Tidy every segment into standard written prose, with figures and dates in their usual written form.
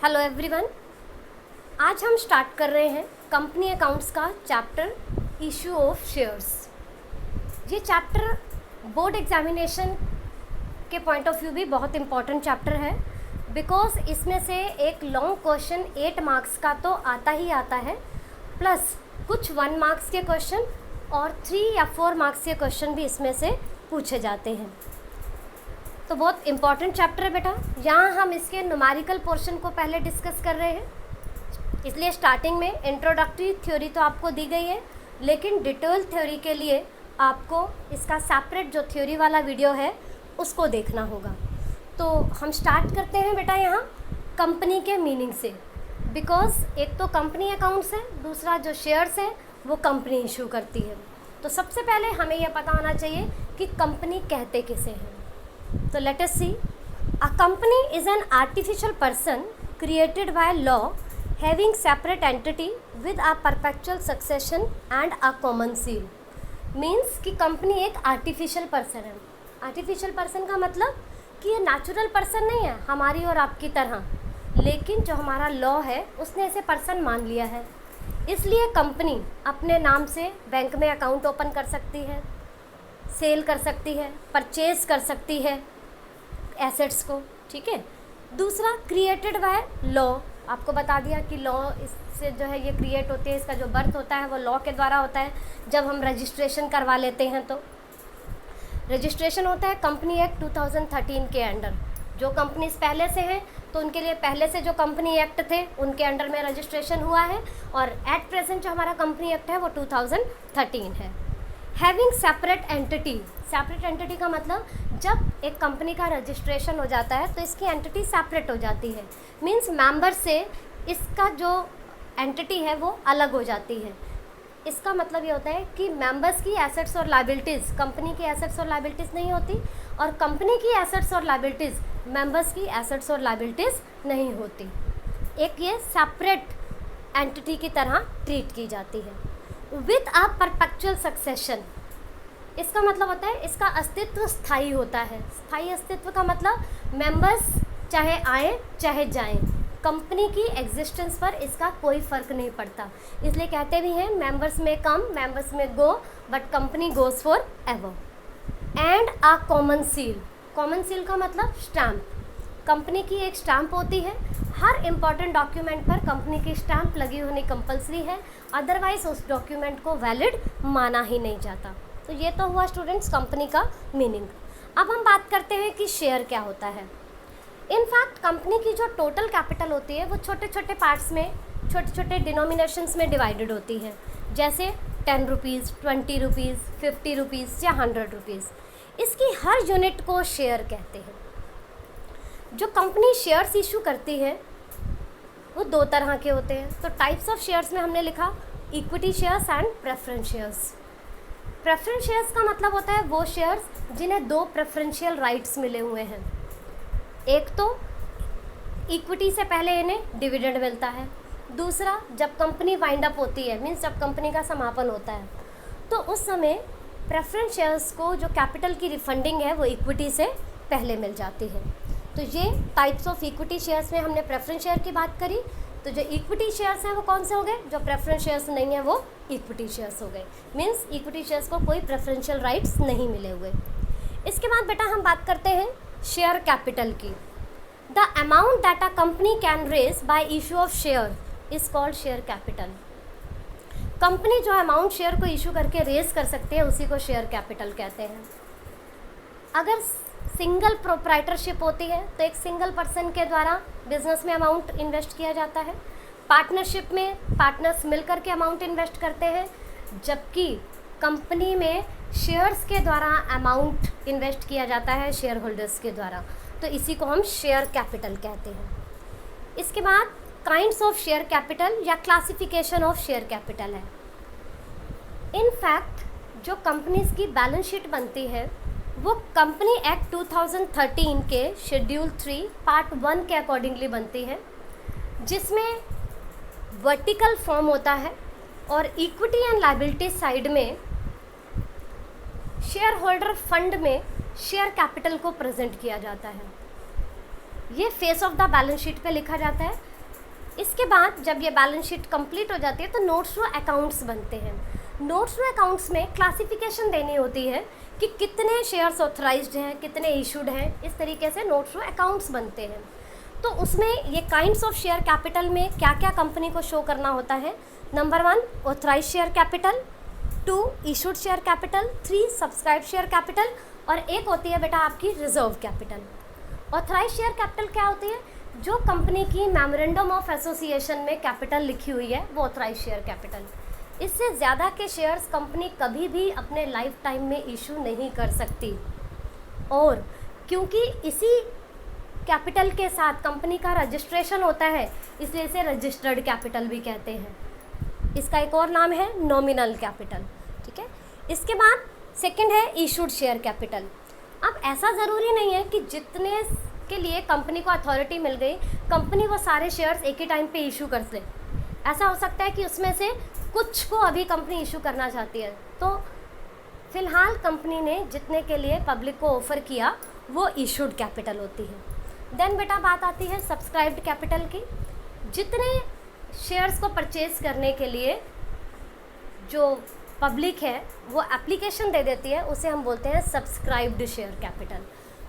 Hello everyone. आज हम start कर रहे हैं कंपनी अकाउंट्स का चैप्टर इशू ऑफ शेयर्स। ये चैप्टर बोर्ड एग्जामिनेशन के पॉइंट ऑफ व्यू भी बहुत इम्पॉर्टेंट चैप्टर है, बिकॉज इसमें से एक लॉन्ग क्वेश्चन 8 मार्क्स का तो आता ही आता है, प्लस कुछ 1 मार्क्स के क्वेश्चन और 3 या 4 मार्क्स के क्वेश्चन भी इसमें से पूछे जाते हैं। तो बहुत इम्पॉर्टेंट चैप्टर है बेटा। यहाँ हम इसके न्यूमेरिकल पोर्शन को पहले डिस्कस कर रहे हैं, इसलिए स्टार्टिंग में इंट्रोडक्टरी थ्योरी तो आपको दी गई है, लेकिन डिटेल थ्योरी के लिए आपको इसका सेपरेट जो थ्योरी वाला वीडियो है उसको देखना होगा। तो हम स्टार्ट करते हैं बेटा यहाँ कंपनी के मीनिंग से, बिकॉज एक तो कंपनी अकाउंट्स है, दूसरा जो शेयर्स है वो कंपनी इशू करती है। तो सबसे पहले हमें यह पता होना चाहिए कि कंपनी कहते किसे हैं। So let us see. A company is an artificial person created by law having separate entity with a perpetual succession and a common seal. Means कि कंपनी एक आर्टिफिशियल पर्सन है। आर्टिफिशियल पर्सन का मतलब कि ये नेचुरल पर्सन नहीं है हमारी और आपकी तरह, लेकिन जो हमारा लॉ है उसने इसे पर्सन मान लिया है। इसलिए कंपनी अपने नाम से बैंक में अकाउंट ओपन कर सकती है, सेल कर सकती है, परचेज कर सकती है एसेट्स को, ठीक है। दूसरा क्रिएटेड बाय लॉ, आपको बता दिया कि लॉ इससे जो है ये क्रिएट होती है, इसका जो बर्थ होता है वो लॉ के द्वारा होता है। जब हम रजिस्ट्रेशन करवा लेते हैं तो रजिस्ट्रेशन होता है कंपनी एक्ट 2013 के अंडर। जो कंपनीज पहले से हैं तो उनके लिए पहले से जो कंपनी एक्ट थे उनके अंडर में रजिस्ट्रेशन हुआ है, और एट प्रेजेंट जो हमारा कंपनी एक्ट है वो 2013 है। Having separate entity, separate entity का मतलब जब एक कंपनी का रजिस्ट्रेशन हो जाता है तो इसकी एंटिटी सेपरेट हो जाती है। मींस मेंबर से इसका जो एंटिटी है वो अलग हो जाती है। इसका मतलब ये होता है कि मेंबर्स की एसेट्स और लायबिलिटीज़ कंपनी की एसेट्स और लायबिलिटीज़ नहीं होती, और कंपनी की एसेट्स और लायबिलिटीज़ मेंबर्स की एसेट्स और लायबिलिटीज़ नहीं होती। एक ये सेपरेट एंटिटी की तरह ट्रीट की जाती है। विथ अ परपेचुअल सक्सेशन, इसका मतलब होता है इसका अस्तित्व स्थायी होता है। स्थायी अस्तित्व का मतलब मेंबर्स चाहे आए चाहे जाएं, कंपनी की एग्जिस्टेंस पर इसका कोई फ़र्क नहीं पड़ता। इसलिए कहते भी हैं मेंबर्स में कम, मेंबर्स में go, but company goes for ever. And a common seal, common seal का मतलब स्टैम्प, कंपनी की एक स्टैम्प होती है। हर इम्पॉर्टेंट डॉक्यूमेंट पर कंपनी की स्टैम्प लगी होनी कंपलसरी है, अदरवाइज उस डॉक्यूमेंट को वैलिड माना ही नहीं जाता। तो ये तो हुआ स्टूडेंट्स कंपनी का मीनिंग। अब हम बात करते हैं कि शेयर क्या होता है। इनफैक्ट कंपनी की जो टोटल कैपिटल होती है वो छोटे छोटे पार्ट्स में, छोटे छोटे डिनोमिनेशंस में डिवाइडेड होती है, जैसे 10 रुपीज़, 20 रुपीज़, 50 रुपीज़ या 100 रुपीज़। इसकी हर यूनिट को शेयर कहते हैं। जो कंपनी शेयर्स इशू करती है वो 2 तरह के होते हैं। तो टाइप्स ऑफ शेयर्स में हमने लिखा equity shares and preference shares. Preference shares का मतलब होता है वो शेयर्स जिन्हें 2 प्रेफरेंशियल राइट्स मिले हुए हैं। एक तो इक्विटी से पहले इन्हें डिविडेंड मिलता है, दूसरा जब कंपनी वाइंड अप होती है, मीन्स जब कंपनी का समापन होता है, तो उस समय प्रेफरेंस शेयर्स को जो कैपिटल की रिफंडिंग है वो इक्विटी से पहले मिल जाती है। तो ये टाइप्स ऑफ इक्विटी शेयर्स में हमने प्रेफरेंस शेयर की बात करी। तो जो इक्विटी शेयर्स हैं वो कौन से हो गए, जो प्रेफरेंस शेयर्स नहीं है वो इक्विटी शेयर्स हो गए। मींस इक्विटी शेयर्स को कोई प्रेफरेंशियल राइट्स नहीं मिले हुए। इसके बाद बेटा हम बात करते हैं शेयर कैपिटल की। The amount that a company can raise by issue of share is called share capital. Company जो अमाउंट शेयर को इशू करके रेज कर सकते हैं उसी को शेयर कैपिटल कहते हैं। अगर सिंगल प्रोप्राइटरशिप होती है तो एक सिंगल पर्सन के द्वारा बिजनेस में अमाउंट इन्वेस्ट किया जाता है। पार्टनरशिप में पार्टनर्स मिलकर के अमाउंट इन्वेस्ट करते हैं, जबकि कंपनी में शेयर्स के द्वारा अमाउंट इन्वेस्ट किया जाता है शेयर होल्डर्स के द्वारा। तो इसी को हम शेयर कैपिटल कहते हैं। इसके बाद काइंड्स ऑफ शेयर कैपिटल या क्लासिफिकेशन ऑफ शेयर कैपिटल है। इनफैक्ट जो कंपनीज की बैलेंस शीट बनती है वो कंपनी एक्ट 2013 के शेड्यूल 3 पार्ट 1 के अकॉर्डिंगली बनती है, जिसमें वर्टिकल फॉर्म होता है और इक्विटी एंड लायबिलिटी साइड में शेयर होल्डर फंड में शेयर कैपिटल को प्रेजेंट किया जाता है। ये face of the balance sheet पे लिखा जाता है। इसके बाद जब ये बैलेंस शीट कंप्लीट हो जाती है तो नोट्स टू अकाउंट्स बनते हैं। नोट्स टू अकाउंट्स में क्लासिफिकेशन देनी होती है कि कितने शेयर्स ऑथराइज्ड हैं, कितने इशूड हैं, इस तरीके से नोट्स टू अकाउंट्स बनते हैं। तो उसमें ये काइंड्स ऑफ शेयर कैपिटल में क्या क्या कंपनी को शो करना होता है। Number 1 authorise share capital, 2 issued share capital, 3 subscribe share capital, और एक होती है बेटा आपकी reserve capital. Authorise share capital क्या होती है? जो कंपनी की मेमोरेंडम ऑफ एसोसिएशन में कैपिटल लिखी हुई है वो ऑथराइज शेयर कैपिटल। इससे ज़्यादा के शेयर्स कंपनी कभी भी अपने लाइफ टाइम में इशू नहीं कर सकती, और क्योंकि इसी कैपिटल के साथ कंपनी का रजिस्ट्रेशन होता है इसलिए इसे रजिस्टर्ड कैपिटल भी कहते हैं। इसका एक और नाम है नॉमिनल कैपिटल। ठीक है, इसके बाद सेकंड है इशूड शेयर कैपिटल। अब ऐसा ज़रूरी नहीं है कि जितने के लिए कंपनी को अथॉरिटी मिल गई कंपनी वो सारे शेयर्स एक ही टाइम पे इशू कर ले। ऐसा हो सकता है कि उसमें से कुछ को अभी कंपनी इशू करना चाहती है, तो फ़िलहाल कंपनी ने जितने के लिए पब्लिक को ऑफ़र किया वो इशूड कैपिटल होती है। देन बेटा बात आती है सब्सक्राइब्ड कैपिटल की। जितने शेयर्स को परचेज़ करने के लिए जो पब्लिक है वो एप्लीकेशन दे देती है उसे हम बोलते हैं subscribed share capital.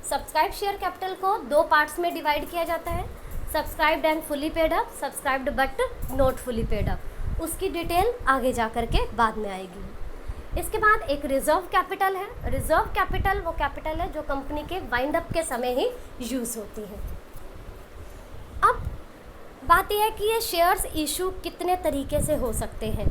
Subscribed share capital को 2 पार्ट्स में डिवाइड किया जाता है, subscribed and fully paid up, subscribed but not fully paid up. उसकी डिटेल आगे जा कर के बाद में आएगी। इसके बाद एक रिजर्व कैपिटल है। रिजर्व कैपिटल वो कैपिटल है जो कंपनी के वाइंड अप के समय ही यूज़ होती है। अब बात यह है कि ये शेयर्स इशू कितने तरीके से हो सकते हैं।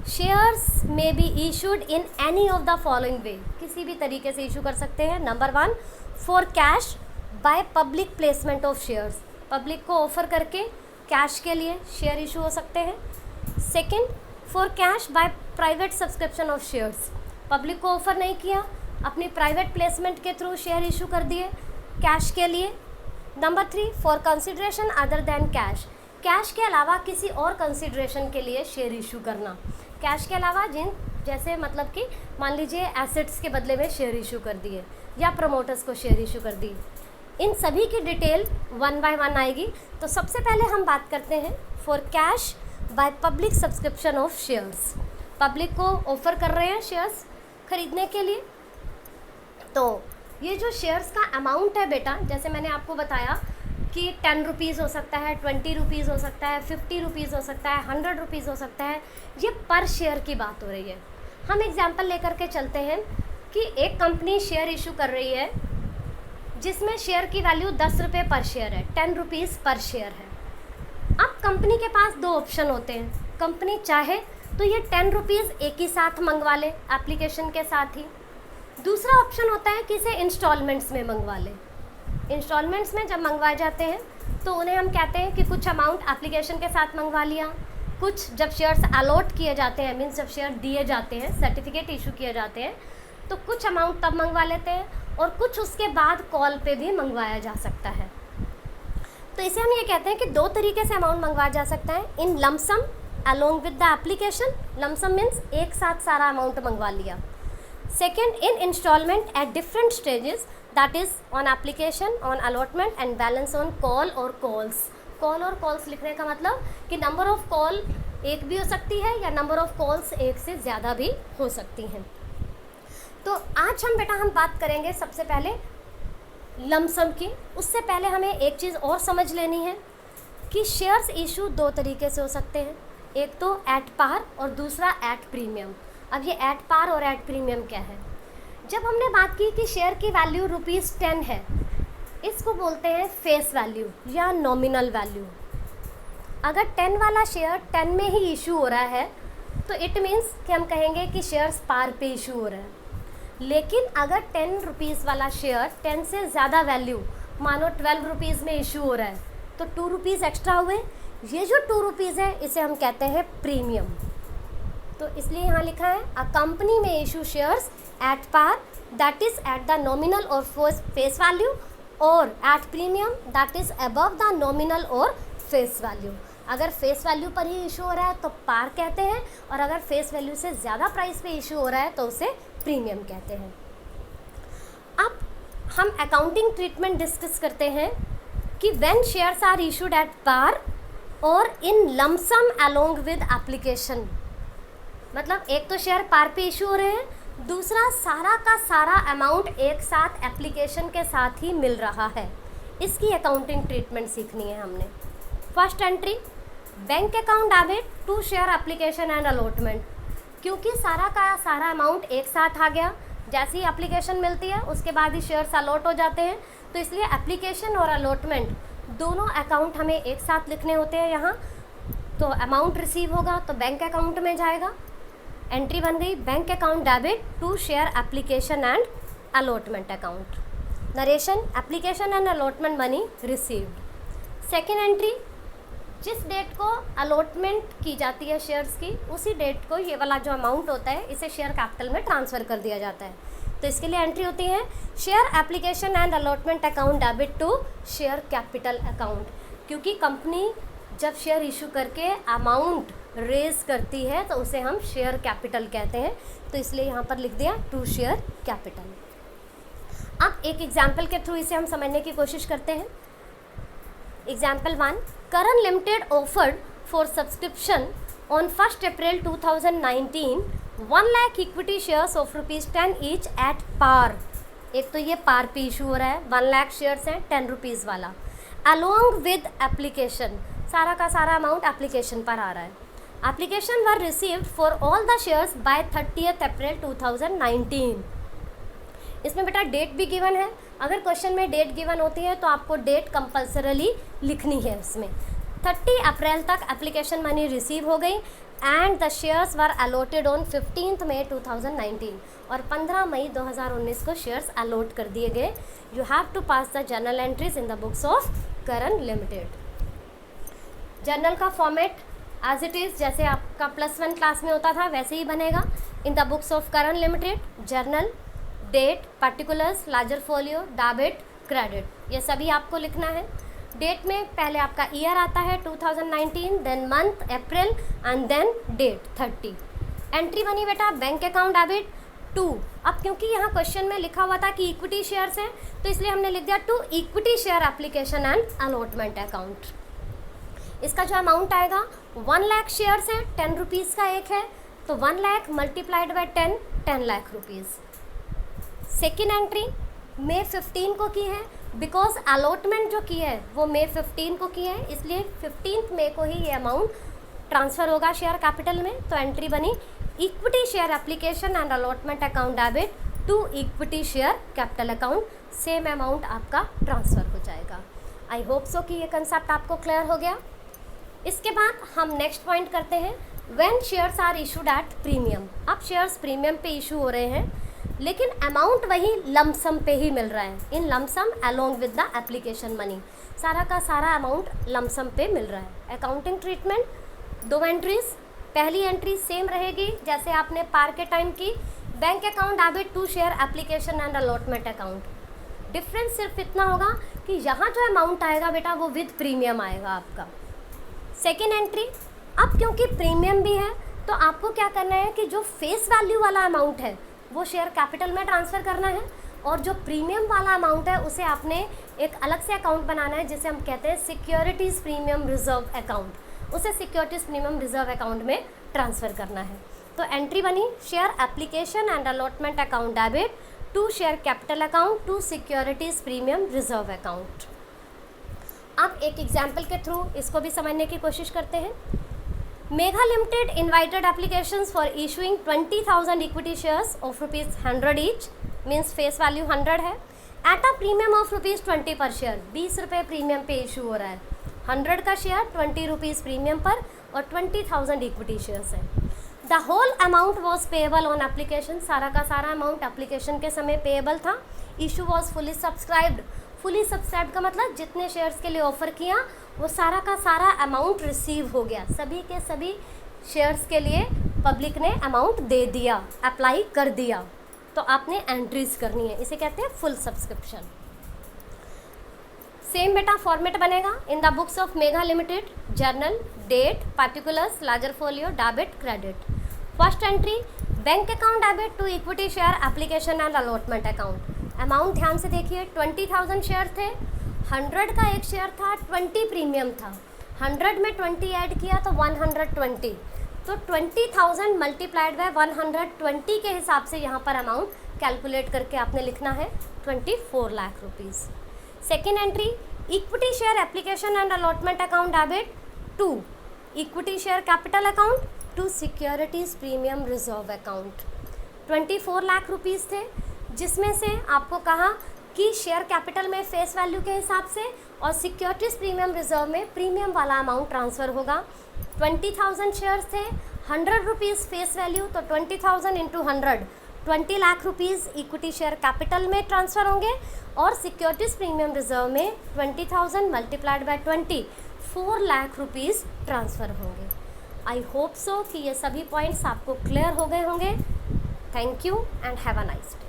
शेयर्स में be issued in any of the following वे, किसी भी तरीके से इशू कर सकते हैं। Number 1 for cash by public placement of shares, public को ऑफर करके कैश के लिए शेयर इशू हो सकते हैं। Second for cash by private subscription of shares, public को ऑफर नहीं किया, अपनी प्राइवेट प्लेसमेंट के थ्रू शेयर इशू कर दिए कैश के लिए। Number 3 for consideration other than cash, cash के अलावा किसी और कंसिडरेशन के लिए शेयर इशू करना। कैश के अलावा जैसे मतलब कि मान लीजिए एसेट्स के बदले में शेयर इशू कर दिए या प्रमोटर्स को शेयर इशू कर दी। इन सभी की डिटेल 1 बाय 1 आएगी। तो सबसे पहले हम बात करते हैं for cash by public subscription of shares. Public को ऑफर कर रहे हैं शेयर्स खरीदने के लिए। तो ये जो शेयर्स का अमाउंट है बेटा, जैसे मैंने आपको बताया कि 10 रुपीज़ हो सकता है, 20 रुपीज़ हो सकता है, 50 रुपीज़ हो सकता है, 100 रुपीज़ हो सकता है, ये पर शेयर की बात हो रही है। हम एग्जांपल लेकर के चलते हैं कि एक कंपनी शेयर इशू कर रही है जिसमें शेयर की वैल्यू 10 रुपये पर शेयर है, 10 रुपीज़ पर शेयर है। अब कंपनी के पास 2 ऑप्शन होते हैं। कंपनी चाहे तो ये 10 रुपीज़ एक ही साथ मंगवा ले एप्लीकेशन के साथ ही। दूसरा ऑप्शन होता है कि इसे इंस्टॉलमेंट्स में मंगवा ले। इंस्टॉलमेंट्स में जब मंगवाए जाते हैं तो उन्हें हम कहते हैं कि कुछ अमाउंट एप्लीकेशन के साथ मंगवा लिया, कुछ जब शेयर्स अलॉट किए जाते हैं, मीन्स जब शेयर दिए जाते हैं, सर्टिफिकेट इशू किए जाते हैं, तो कुछ अमाउंट तब मंगवा लेते हैं और कुछ उसके बाद कॉल पे भी मंगवाया जा सकता है। तो इसे हम ये कहते हैं कि 2 तरीके से अमाउंट मंगवाया जा सकता है, in lump sum along with the application. Lump sum means एक साथ सारा अमाउंट मंगवा लिया। Second in instalment at different stages, that is on application, on allotment and balance on call और कॉल्स। कॉल और कॉल्स लिखने का मतलब कि नंबर ऑफ़ कॉल एक भी हो सकती है या नंबर ऑफ़ कॉल्स एक से ज़्यादा भी हो सकती हैं। तो आज हम बात करेंगे सबसे पहले लमसम की। उससे पहले हमें एक चीज़ और समझ लेनी है कि शेयर्स इशू 2 तरीके से हो सकते हैं, एक तो एट पार और दूसरा एट प्रीमियम। अब ये एट पार और एट प्रीमियम क्या है? जब हमने बात की कि शेयर की वैल्यू ₹10 है, इसको बोलते हैं फेस वैल्यू या नॉमिनल वैल्यू। अगर 10 वाला शेयर 10 में ही इशू हो रहा है तो इट मीन्स कि हम कहेंगे कि शेयर्स पार पे इशू हो रहा है। लेकिन अगर 10 रुपीज़ वाला शेयर 10 से ज़्यादा वैल्यू, मानो 12 रुपीज़ में इशू हो रहा है, तो 2 रुपीज़ एक्स्ट्रा हुए। ये जो 2 रुपीज़ है इसे हम कहते हैं प्रीमियम। तो इसलिए यहाँ लिखा है अ कंपनी में issue shares at par that is at the nominal और फेस वैल्यू, और at premium that is above the nominal और फेस वैल्यू। अगर फेस वैल्यू पर ही इशू हो रहा है तो पार कहते हैं, और अगर फेस वैल्यू से ज़्यादा प्राइस पे इशू हो रहा है तो उसे प्रीमियम कहते हैं। अब हम अकाउंटिंग ट्रीटमेंट डिस्कस करते हैं कि when shares are issued at par और in lump sum along with application, मतलब एक तो शेयर पार पे इशू हो रहे हैं, दूसरा सारा का सारा अमाउंट एक साथ एप्लीकेशन के साथ ही मिल रहा है। इसकी अकाउंटिंग ट्रीटमेंट सीखनी है हमने। First entry, bank account debit to share application and allotment. क्योंकि सारा का सारा अमाउंट एक साथ आ गया, जैसी एप्लीकेशन मिलती है उसके बाद ही शेयर्स अलॉट हो जाते हैं, तो इसलिए एप्लीकेशन और अलॉटमेंट दोनों अकाउंट हमें एक साथ लिखने होते हैं यहाँ। तो अमाउंट रिसीव होगा तो बैंक अकाउंट में जाएगा। एंट्री बन गई bank account debit to share application and allotment account. Narration, application and allotment money received. Second entry, जिस डेट को अलॉटमेंट की जाती है शेयर्स की, उसी डेट को ये वाला जो अमाउंट होता है इसे शेयर कैपिटल में ट्रांसफ़र कर दिया जाता है। तो इसके लिए एंट्री होती है share application and allotment account debit to share capital account. क्योंकि कंपनी जब शेयर इशू करके अमाउंट रेज करती है तो उसे हम शेयर कैपिटल कहते हैं, तो इसलिए यहाँ पर लिख दिया टू शेयर कैपिटल। अब एक एग्जाम्पल के थ्रू इसे हम समझने की कोशिश करते हैं। Example 1, Karan Limited offered for subscription on 1st April 2019 1 lakh equity shares of ₹10 each at par। एक तो ये पार पे इशू हो रहा है, 1 लाख शेयर्स हैं 10 रुपीज़ वाला, along with application, सारा का सारा अमाउंट एप्लीकेशन पर आ रहा है। Application were received for all the shares by 30 April 2019। इसमें बेटा डेट भी गिवन है, अगर क्वेश्चन में डेट गिवन होती है तो आपको डेट कंपल्सरली लिखनी है इसमें। 30 अप्रैल तक एप्लीकेशन मनी रिसीव हो गई and the shares were allotted on 15 मई 2019, और 15 मई 2019 को शेयर्स अलॉट कर दिए गए। You have to pass the journal entries in the books of Karan limited. Journal का फॉर्मेट एज इट इज़ जैसे आपका +1 क्लास में होता था वैसे ही बनेगा। In the books of Karan limited journal, date, particulars, ledger folio, debit, credit, ये सभी आपको लिखना है। डेट में पहले आपका ईयर आता है 2019, then month April and then date 30। Entry बनी बेटा बैंक अकाउंट डेबिट टू। अब क्योंकि यहाँ क्वेश्चन में लिखा हुआ था कि इक्विटी शेयर्स हैं तो इसलिए हमने लिख दिया to equity share application and allotment account. इसका जो अमाउंट आएगा 1 लाख शेयर्स हैं, 10 रुपीज़ का एक है, तो 1 lakh multiplied by 10 lakh rupees. Second entry मई 15 को की है, बिकॉज अलॉटमेंट जो की है वो मई 15 को की है, इसलिए 15 मई को ही ये अमाउंट ट्रांसफ़र होगा शेयर कैपिटल में। तो एंट्री बनी equity share application and allotment account debit to equity share capital account, same amount आपका ट्रांसफ़र हो जाएगा। आई होप सो कि ये कंसेप्ट आपको क्लियर हो गया। इसके बाद हम नेक्स्ट पॉइंट करते हैं when shares are issued at premium. अब शेयर्स प्रीमियम पे इशू हो रहे हैं लेकिन अमाउंट वही लमसम पे ही मिल रहा है, in lump sum along with the application money, सारा का सारा अमाउंट लमसम पे मिल रहा है। अकाउंटिंग ट्रीटमेंट, 2 एंट्रीज, पहली एंट्री सेम रहेगी जैसे आपने पार के टाइम की, bank account debit to share application and allotment account. Difference सिर्फ इतना होगा कि यहाँ जो अमाउंट आएगा बेटा वो विद प्रीमियम आएगा आपका। सेकेंड एंट्री, अब क्योंकि प्रीमियम भी है तो आपको क्या करना है कि जो फेस वैल्यू वाला अमाउंट है वो शेयर कैपिटल में ट्रांसफ़र करना है, और जो प्रीमियम वाला अमाउंट है उसे आपने एक अलग से अकाउंट बनाना है जिसे हम कहते हैं सिक्योरिटीज़ प्रीमियम रिजर्व अकाउंट, उसे सिक्योरिटीज़ प्रीमियम रिजर्व अकाउंट में ट्रांसफ़र करना है। तो एंट्री बनी share application and allotment account debit to share capital account to securities premium reserve account. अब एक एग्जाम्पल के थ्रू इसको भी समझने की कोशिश करते हैं। Megha Limited invited applications for issuing 20,000 equity shares of ₹100 each, means face value 100 है, at a premium of ₹20 per share, 20 रुपये प्रीमियम पे इशू हो रहा है। 100 का शेयर 20 रुपीज़ प्रीमियम पर और 20,000 इक्विटी शेयर्स है। The whole amount was payable on application, सारा का सारा अमाउंट एप्लीकेशन के समय पेएबल था। Issue was fully subscribed, fully subscribe का मतलब जितने शेयर्स के लिए ऑफर किया वो सारा का सारा अमाउंट रिसीव हो गया, सभी के सभी शेयर्स के लिए पब्लिक ने अमाउंट दे दिया, अप्लाई कर दिया। तो आपने एंट्रीज करनी है, इसे कहते हैं फुल सब्सक्रिप्शन। सेम बेटा फॉर्मेट बनेगा in the books of Megha limited, journal, date, particulars, ledger folio, debit, credit. First entry bank account debit to equity share application and allotment account. Amount ध्यान से देखिए, 20,000 शेयर थे, 100 का एक शेयर था, 20 premium था, 100 में 20 ऐड किया तो 120, तो 20,000 मल्टीप्लाइड बाय 120 के हिसाब से यहाँ पर अमाउंट कैलकुलेट करके आपने लिखना है 24 lakh rupees. Second entry, equity share application and allotment account debit to equity share capital account to securities premium reserve account. 24 lakh rupees थे, जिसमें से आपको कहा कि शेयर कैपिटल में फेस वैल्यू के हिसाब से और सिक्योरिटीज़ प्रीमियम रिजर्व में प्रीमियम वाला अमाउंट ट्रांसफ़र होगा। 20,000 शेयर्स थे, 100 रुपीज़ फेस वैल्यू, तो 20,000 into 100 20 lakh rupees equity share capital में ट्रांसफ़र होंगे और सिक्योरिटीज़ प्रीमियम रिजर्व में 20,000 multiplied by 20 4 lakh rupees transfer होंगे। आई होप सो कि ये सभी पॉइंट्स आपको क्लियर हो गए होंगे। Thank you and have a nice day.